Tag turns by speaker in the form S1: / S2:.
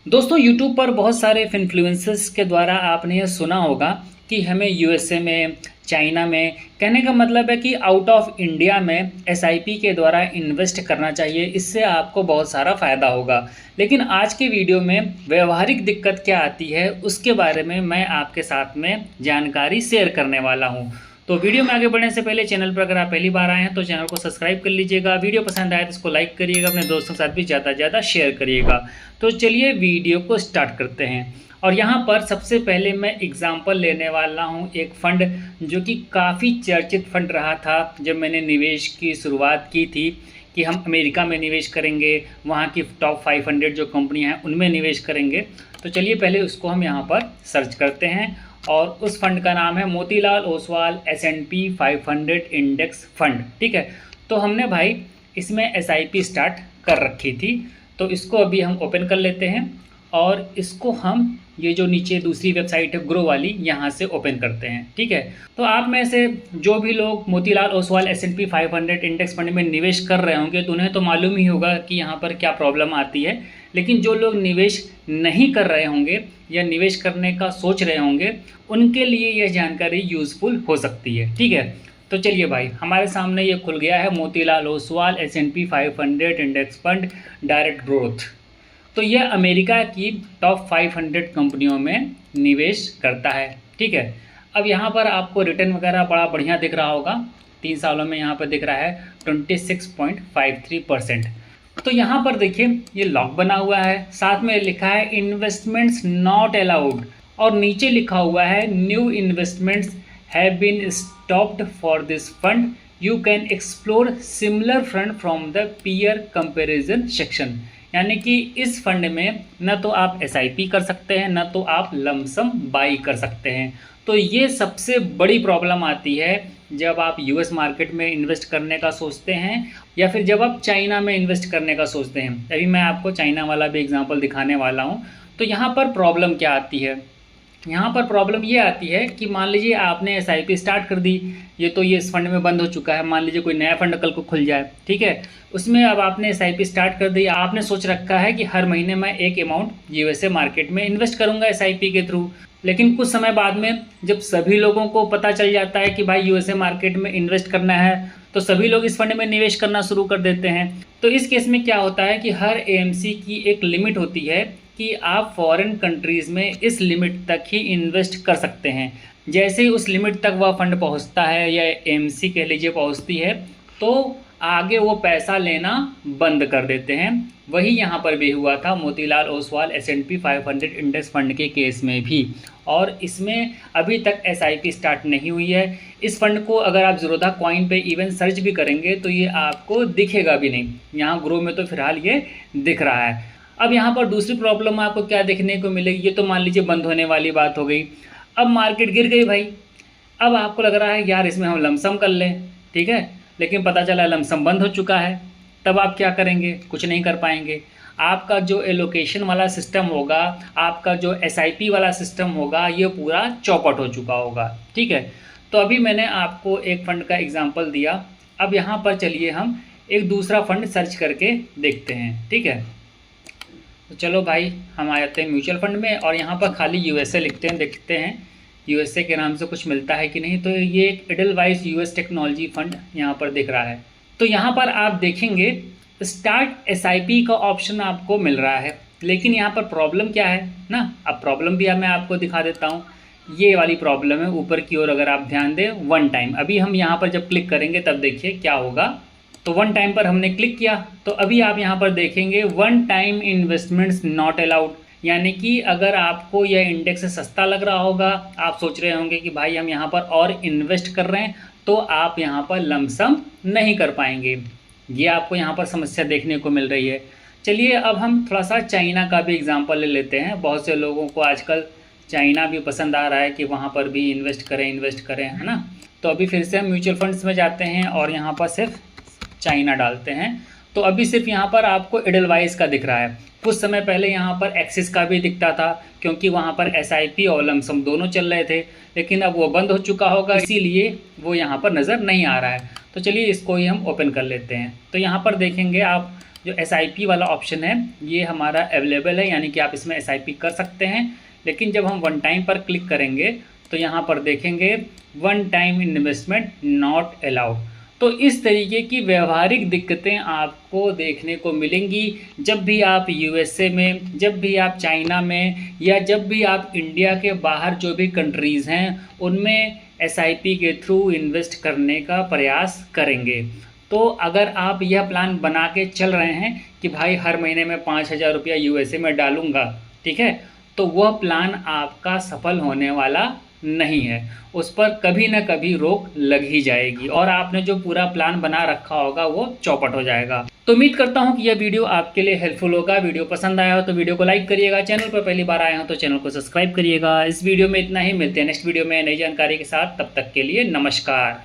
S1: दोस्तों यूट्यूब पर बहुत सारे इन्फ्लुएंसर्स के द्वारा आपने यह सुना होगा कि हमें यूएसए में, चाइना में, कहने का मतलब है कि आउट ऑफ इंडिया में एसआईपी के द्वारा इन्वेस्ट करना चाहिए। इससे आपको बहुत सारा फ़ायदा होगा। लेकिन आज के वीडियो में व्यवहारिक दिक्कत क्या आती है उसके बारे में मैं आपके साथ में जानकारी शेयर करने वाला हूँ। तो वीडियो में आगे बढ़ने से पहले चैनल पर अगर आप पहली बार आए हैं तो चैनल को सब्सक्राइब कर लीजिएगा। वीडियो पसंद आए तो इसको लाइक करिएगा, अपने दोस्तों के साथ भी ज़्यादा से ज़्यादा शेयर करिएगा। तो चलिए वीडियो को स्टार्ट करते हैं। और यहाँ पर सबसे पहले मैं एग्जांपल लेने वाला हूँ एक फ़ंड जो कि काफ़ी चर्चित फ़ंड रहा था जब मैंने निवेश की शुरुआत की थी कि हम अमेरिका में निवेश करेंगे, वहाँ की टॉप 500 जो कंपनियाँ हैं उनमें निवेश करेंगे। तो चलिए पहले उसको हम यहाँ पर सर्च करते हैं और उस फंड का नाम है Motilal Oswal S&P 500 index fund. ठीक है, तो हमने भाई इसमें SIP स्टार्ट कर रखी थी। तो इसको अभी हम ओपन कर लेते हैं और इसको हम ये जो नीचे दूसरी वेबसाइट है ग्रो वाली, यहाँ से ओपन करते हैं। ठीक है, तो आप में से जो भी लोग Motilal Oswal S&P 500 index fund में निवेश कर रहे होंगे तो उन्हें तो मालूम ही होगा कि यहाँ पर क्या प्रॉब्लम आती है। लेकिन जो लोग निवेश नहीं कर रहे होंगे या निवेश करने का सोच रहे होंगे उनके लिए यह जानकारी यूज़फुल हो सकती है। ठीक है, तो चलिए भाई हमारे सामने ये खुल गया है Motilal Oswal S&P 500 index fund direct growth. तो यह अमेरिका की टॉप 500 कंपनियों में निवेश करता है। ठीक है, अब यहाँ पर आपको रिटर्न वगैरह बड़ा बढ़िया दिख रहा होगा। 3 सालों में यहाँ पर दिख रहा है 26.53%। तो यहाँ पर देखिए ये लॉक बना हुआ है, साथ में लिखा है इन्वेस्टमेंट्स नॉट अलाउड और नीचे लिखा हुआ है new investments have been stopped for this fund, you can explore similar fund from the peer comparison section. यानी कि इस फंड में न तो आप SIP कर सकते हैं न तो आप लमसम बाई कर सकते हैं। तो ये सबसे बड़ी प्रॉब्लम आती है जब आप US मार्केट में इन्वेस्ट करने का सोचते हैं या फिर जब आप चाइना में इन्वेस्ट करने का सोचते हैं। अभी मैं आपको चाइना वाला भी एग्जांपल दिखाने वाला हूँ। तो यहाँ पर प्रॉब्लम क्या आती है, यहाँ पर प्रॉब्लम ये आती है कि मान लीजिए आपने SIP स्टार्ट कर दी, ये तो ये इस फंड में बंद हो चुका है। मान लीजिए कोई नया फंड कल को खुल जाए, ठीक है, उसमें अब आपने SIP स्टार्ट कर दी। आपने सोच रखा है कि हर महीने मैं एक अमाउंट USA मार्केट में इन्वेस्ट करूँगा SIP के थ्रू। लेकिन कुछ समय बाद में जब सभी लोगों को पता चल जाता है कि भाई USA मार्केट में इन्वेस्ट करना है तो सभी लोग इस फंड में निवेश करना शुरू कर देते हैं। तो इस केस में क्या होता है कि हर AMC की एक लिमिट होती है कि आप फॉरेन कंट्रीज़ में इस लिमिट तक ही इन्वेस्ट कर सकते हैं। जैसे ही उस लिमिट तक वह फंड पहुंचता है या AMC कह लीजिए पहुंचती है तो आगे वो पैसा लेना बंद कर देते हैं। वही यहाँ पर भी हुआ था Motilal Oswal S&P 500 index fund के केस में भी। और इसमें अभी तक SIP स्टार्ट नहीं हुई है। इस फंड को अगर आप ज़ीरोधा कॉइन पे इवन सर्च भी करेंगे तो ये आपको दिखेगा भी नहीं। यहाँ ग्रो में तो फिलहाल ये दिख रहा है। अब यहाँ पर दूसरी प्रॉब्लम आपको क्या देखने को मिलेगी, ये तो मान लीजिए बंद होने वाली बात हो गई। अब मार्केट गिर गई भाई, अब आपको लग रहा है यार इसमें हम लमसम कर लें, ठीक है, लेकिन पता चला लमसम बंद हो चुका है। तब आप क्या करेंगे, कुछ नहीं कर पाएंगे। आपका जो एलोकेशन वाला सिस्टम होगा, आपका जो SIP वाला सिस्टम होगा, ये पूरा चौपट हो चुका होगा। ठीक है, तो अभी मैंने आपको एक फ़ंड का एग्जांपल दिया। अब यहाँ पर चलिए हम एक दूसरा फ़ंड सर्च करके देखते हैं। ठीक है, तो चलो भाई हम आ जाते हैं म्यूचुअल फंड में और यहाँ पर खाली USA लिखते हैं, देखते हैं USA के नाम से कुछ मिलता है कि नहीं। तो ये एक एडलवाइस US टेक्नोलॉजी फंड यहाँ पर दिख रहा है। तो यहाँ पर आप देखेंगे स्टार्ट SIP का ऑप्शन आपको मिल रहा है। लेकिन यहाँ पर प्रॉब्लम क्या है ना, अब प्रॉब्लम भी मैं आपको दिखा देता हूँ। ये वाली प्रॉब्लम है ऊपर की ओर, अगर आप ध्यान दें वन टाइम। अभी हम यहाँ पर जब क्लिक करेंगे तब देखिए क्या होगा। तो वन टाइम पर हमने क्लिक किया तो अभी आप यहाँ पर देखेंगे one time investments not allowed. यानी कि अगर आपको यह इंडेक्स सस्ता लग रहा होगा, आप सोच रहे होंगे कि भाई हम यहाँ पर और इन्वेस्ट कर रहे हैं, तो आप यहाँ पर लमसम नहीं कर पाएंगे। ये आपको यहाँ पर समस्या देखने को मिल रही है। चलिए अब हम थोड़ा सा चाइना का भी एग्जांपल ले लेते हैं। बहुत से लोगों को आजकल चाइना भी पसंद आ रहा है कि वहाँ पर भी इन्वेस्ट करें, है ना। तो अभी फिर से हम म्यूचुअल फंड्स में जाते हैं और यहाँ पर सिर्फ चाइना डालते हैं। तो अभी सिर्फ यहाँ पर आपको एडलवाइस का दिख रहा है। कुछ समय पहले यहाँ पर एक्सिस का भी दिखता था क्योंकि वहाँ पर SIP और लमसम दोनों चल रहे थे, लेकिन अब वो बंद हो चुका होगा, इसीलिए वो यहाँ पर नज़र नहीं आ रहा है। तो चलिए इसको ही हम ओपन कर लेते हैं। तो यहाँ पर देखेंगे आप जो SIP वाला ऑप्शन है ये हमारा अवेलेबल है, यानी कि आप इसमें SIP कर सकते हैं। लेकिन जब हम वन टाइम पर क्लिक करेंगे तो यहाँ पर देखेंगे one time investment not allowed. तो इस तरीके की व्यवहारिक दिक्कतें आपको देखने को मिलेंगी जब भी आप USA में, जब भी आप चाइना में, या जब भी आप इंडिया के बाहर जो भी कंट्रीज़ हैं उनमें SIP के थ्रू इन्वेस्ट करने का प्रयास करेंगे। तो अगर आप यह प्लान बना के चल रहे हैं कि भाई हर महीने में 5,000 रुपया USA में डालूंगा, ठीक है, तो वह प्लान आपका सफल होने वाला नहीं है, उस पर कभी ना कभी रोक लग ही जाएगी और आपने जो पूरा प्लान बना रखा होगा वो चौपट हो जाएगा। तो उम्मीद करता हूँ कि यह वीडियो आपके लिए हेल्पफुल होगा। वीडियो पसंद आया हो तो वीडियो को लाइक करिएगा, चैनल पर पहली बार आए हो तो चैनल को सब्सक्राइब करिएगा। इस वीडियो में इतना ही, मिलते हैं नेक्स्ट वीडियो में नई जानकारी के साथ, तब तक के लिए नमस्कार।